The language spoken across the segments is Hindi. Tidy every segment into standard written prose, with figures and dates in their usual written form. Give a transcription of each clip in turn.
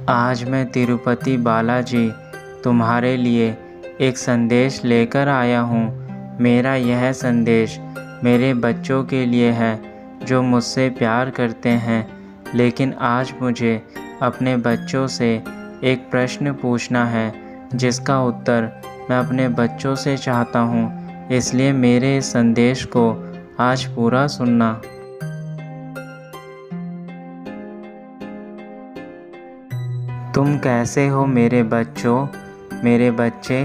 आज मैं तिरुपति बालाजी तुम्हारे लिए एक संदेश लेकर आया हूँ। मेरा यह संदेश मेरे बच्चों के लिए है जो मुझसे प्यार करते हैं, लेकिन आज मुझे अपने बच्चों से एक प्रश्न पूछना है जिसका उत्तर मैं अपने बच्चों से चाहता हूँ। इसलिए मेरे इस संदेश को आज पूरा सुनना। तुम कैसे हो मेरे बच्चों? मेरे बच्चे,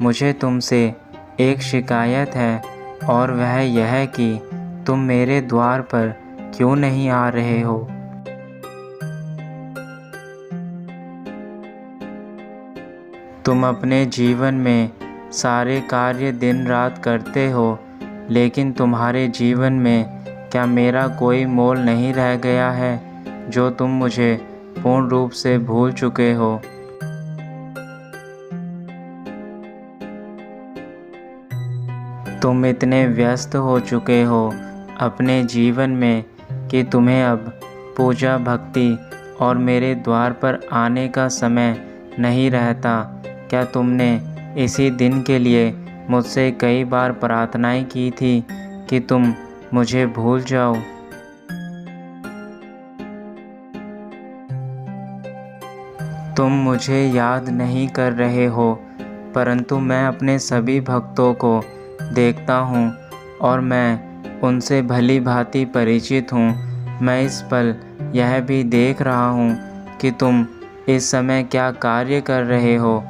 मुझे तुमसे एक शिकायत है और वह यह है कि तुम मेरे द्वार पर क्यों नहीं आ रहे हो। तुम अपने जीवन में सारे कार्य दिन रात करते हो, लेकिन तुम्हारे जीवन में क्या मेरा कोई मोल नहीं रह गया है जो तुम मुझे पूर्ण रूप से भूल चुके हो। तुम इतने व्यस्त हो चुके हो अपने जीवन में कि तुम्हें अब पूजा भक्ति और मेरे द्वार पर आने का समय नहीं रहता। क्या तुमने इसी दिन के लिए मुझसे कई बार प्रार्थनाएं की थी कि तुम मुझे भूल जाओ? तुम मुझे याद नहीं कर रहे हो, परंतु मैं अपने सभी भक्तों को देखता हूँ और मैं उनसे भली भांति परिचित हूँ। मैं इस पल यह भी देख रहा हूँ कि तुम इस समय क्या कार्य कर रहे हो।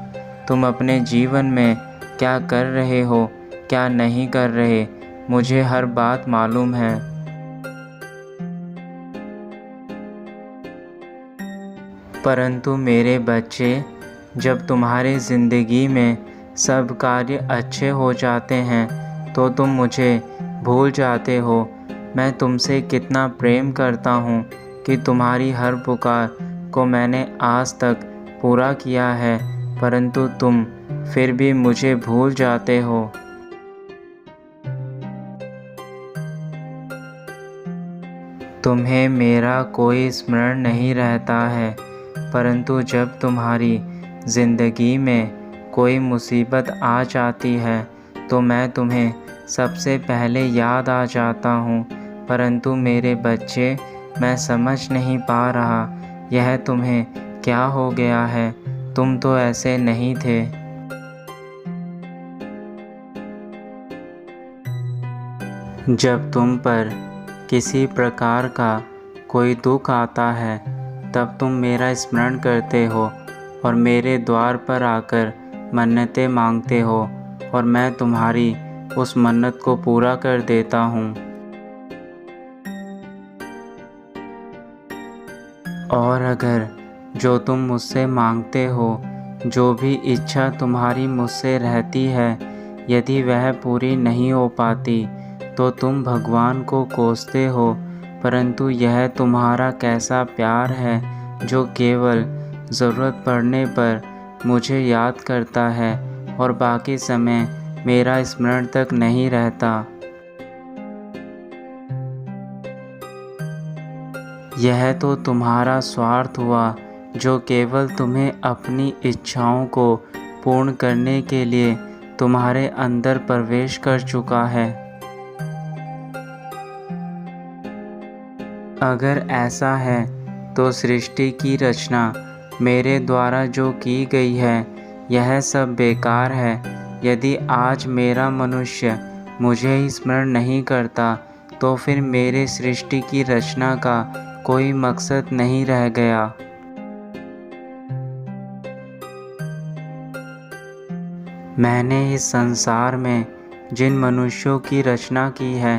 तुम अपने जीवन में क्या कर रहे हो, क्या नहीं कर रहे, मुझे हर बात मालूम है। परंतु मेरे बच्चे, जब तुम्हारी ज़िंदगी में सब कार्य अच्छे हो जाते हैं तो तुम मुझे भूल जाते हो। मैं तुमसे कितना प्रेम करता हूँ कि तुम्हारी हर पुकार को मैंने आज तक पूरा किया है, परंतु तुम फिर भी मुझे भूल जाते हो। तुम्हें मेरा कोई स्मरण नहीं रहता है, परंतु जब तुम्हारी ज़िंदगी में कोई मुसीबत आ जाती है तो मैं तुम्हें सबसे पहले याद आ जाता हूँ। परंतु मेरे बच्चे, मैं समझ नहीं पा रहा यह तुम्हें क्या हो गया है। तुम तो ऐसे नहीं थे। जब तुम पर किसी प्रकार का कोई दुख आता है तब तुम मेरा स्मरण करते हो और मेरे द्वार पर आकर मन्नतें मांगते हो और मैं तुम्हारी उस मन्नत को पूरा कर देता हूँ। और अगर जो तुम मुझसे मांगते हो, जो भी इच्छा तुम्हारी मुझसे रहती है, यदि वह पूरी नहीं हो पाती तो तुम भगवान को कोसते हो। परंतु यह तुम्हारा कैसा प्यार है जो केवल ज़रूरत पड़ने पर मुझे याद करता है और बाकी समय मेरा स्मरण तक नहीं रहता। यह तो तुम्हारा स्वार्थ हुआ जो केवल तुम्हें अपनी इच्छाओं को पूर्ण करने के लिए तुम्हारे अंदर प्रवेश कर चुका है। अगर ऐसा है तो सृष्टि की रचना मेरे द्वारा जो की गई है यह सब बेकार है। यदि आज मेरा मनुष्य मुझे ही स्मरण नहीं करता तो फिर मेरे सृष्टि की रचना का कोई मकसद नहीं रह गया। मैंने इस संसार में जिन मनुष्यों की रचना की है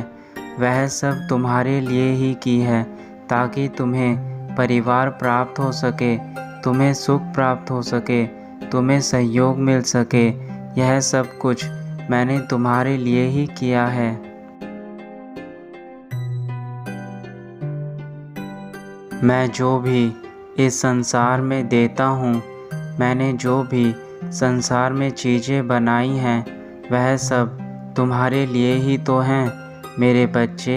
वह सब तुम्हारे लिए ही की है, ताकि तुम्हें परिवार प्राप्त हो सके, तुम्हें सुख प्राप्त हो सके, तुम्हें सहयोग मिल सके। यह सब कुछ मैंने तुम्हारे लिए ही किया है। मैं जो भी इस संसार में देता हूँ, मैंने जो भी संसार में चीज़ें बनाई हैं, वह सब तुम्हारे लिए ही तो हैं। मेरे बच्चे,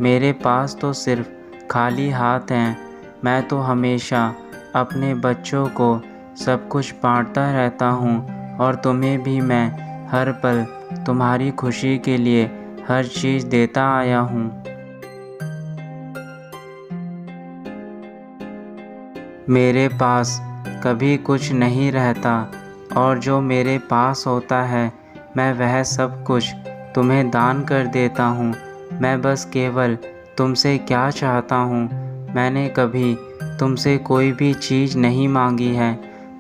मेरे पास तो सिर्फ खाली हाथ हैं। मैं तो हमेशा अपने बच्चों को सब कुछ बांटता रहता हूँ और तुम्हें भी मैं हर पल तुम्हारी खुशी के लिए हर चीज़ देता आया हूँ। मेरे पास कभी कुछ नहीं रहता और जो मेरे पास होता है मैं वह सब कुछ तुम्हें दान कर देता हूँ। मैं बस केवल तुमसे क्या चाहता हूँ, मैंने कभी तुमसे कोई भी चीज़ नहीं मांगी है।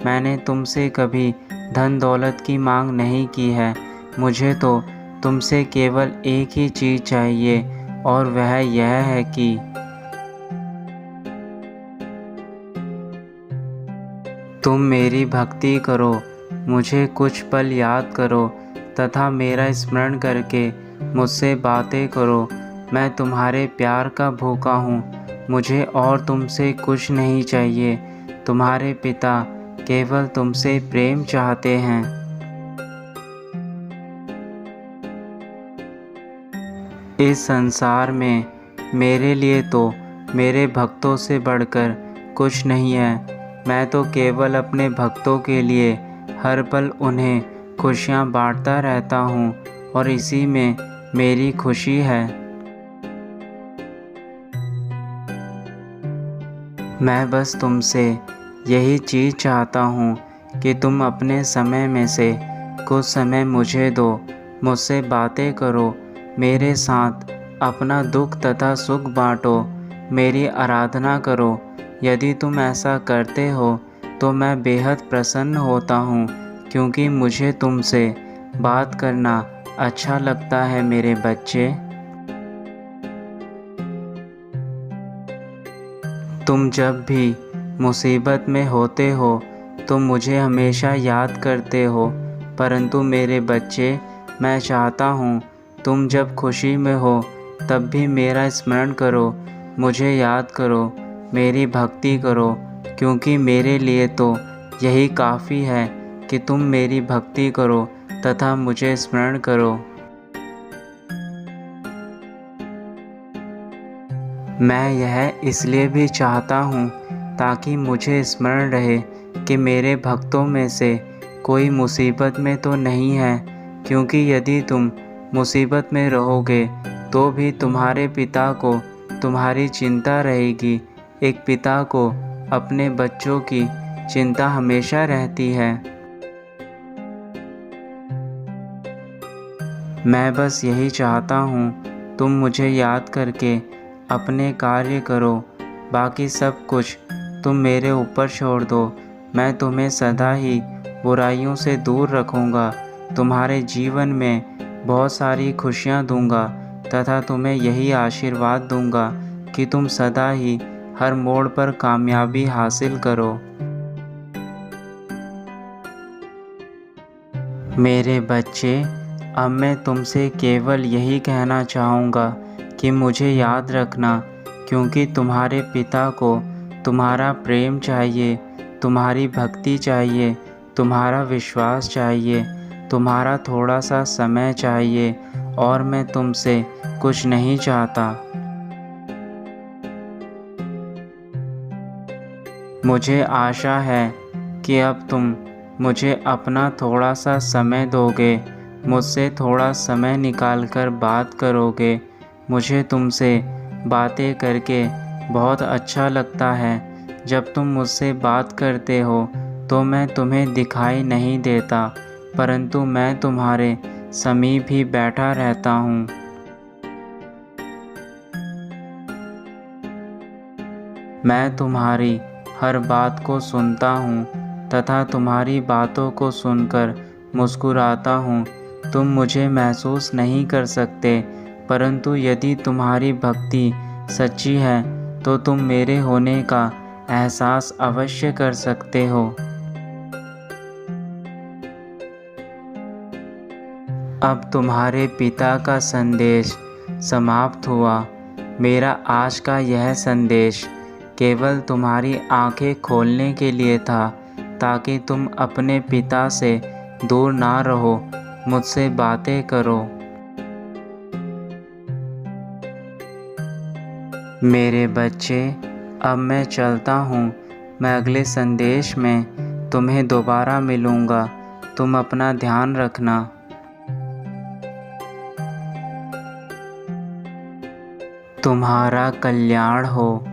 मैंने तुमसे कभी धन दौलत की मांग नहीं की है। मुझे तो तुमसे केवल एक ही चीज़ चाहिए और वह यह है कि तुम मेरी भक्ति करो, मुझे कुछ पल याद करो तथा मेरा स्मरण करके मुझसे बातें करो। मैं तुम्हारे प्यार का भूखा हूँ, मुझे और तुमसे कुछ नहीं चाहिए। तुम्हारे पिता केवल तुमसे प्रेम चाहते हैं। इस संसार में मेरे लिए तो मेरे भक्तों से बढ़कर कुछ नहीं है। मैं तो केवल अपने भक्तों के लिए हर पल उन्हें खुशियाँ बांटता रहता हूँ और इसी में मेरी खुशी है। मैं बस तुमसे यही चीज़ चाहता हूँ कि तुम अपने समय में से कुछ समय मुझे दो, मुझसे बातें करो, मेरे साथ अपना दुख तथा सुख बांटो, मेरी आराधना करो। यदि तुम ऐसा करते हो तो मैं बेहद प्रसन्न होता हूँ, क्योंकि मुझे तुमसे बात करना अच्छा लगता है मेरे बच्चे। तुम जब भी मुसीबत में होते हो तो मुझे हमेशा याद करते हो, परंतु मेरे बच्चे मैं चाहता हूँ तुम जब खुशी में हो तब भी मेरा स्मरण करो, मुझे याद करो, मेरी भक्ति करो, क्योंकि मेरे लिए तो यही काफ़ी है कि तुम मेरी भक्ति करो तथा मुझे स्मरण करो। मैं यह इसलिए भी चाहता हूँ ताकि मुझे स्मरण रहे कि मेरे भक्तों में से कोई मुसीबत में तो नहीं है, क्योंकि यदि तुम मुसीबत में रहोगे तो भी तुम्हारे पिता को तुम्हारी चिंता रहेगी। एक पिता को अपने बच्चों की चिंता हमेशा रहती है। मैं बस यही चाहता हूँ तुम मुझे याद करके अपने कार्य करो, बाकी सब कुछ तुम मेरे ऊपर छोड़ दो। मैं तुम्हें सदा ही बुराइयों से दूर रखूँगा, तुम्हारे जीवन में बहुत सारी खुशियाँ दूँगा तथा तुम्हें यही आशीर्वाद दूँगा कि तुम सदा ही हर मोड़ पर कामयाबी हासिल करो। मेरे बच्चे, अब मैं तुमसे केवल यही कहना चाहूँगा कि मुझे याद रखना, क्योंकि तुम्हारे पिता को तुम्हारा प्रेम चाहिए, तुम्हारी भक्ति चाहिए, तुम्हारा विश्वास चाहिए, तुम्हारा थोड़ा सा समय चाहिए और मैं तुमसे कुछ नहीं चाहता। मुझे आशा है कि अब तुम मुझे अपना थोड़ा सा समय दोगे, मुझसे थोड़ा समय निकालकर बात करोगे। मुझे तुमसे बातें करके बहुत अच्छा लगता है। जब तुम मुझसे बात करते हो तो मैं तुम्हें दिखाई नहीं देता, परंतु मैं तुम्हारे समीप ही बैठा रहता हूँ। मैं तुम्हारी हर बात को सुनता हूँ तथा तुम्हारी बातों को सुनकर मुस्कुराता हूँ। तुम मुझे महसूस नहीं कर सकते, परंतु यदि तुम्हारी भक्ति सच्ची है तो तुम मेरे होने का एहसास अवश्य कर सकते हो। अब तुम्हारे पिता का संदेश समाप्त हुआ। मेरा आज का यह संदेश केवल तुम्हारी आंखें खोलने के लिए था, ताकि तुम अपने पिता से दूर ना रहो, मुझसे बातें करो। मेरे बच्चे, अब मैं चलता हूँ, मैं अगले संदेश में तुम्हें दोबारा मिलूँगा। तुम अपना ध्यान रखना। तुम्हारा कल्याण हो।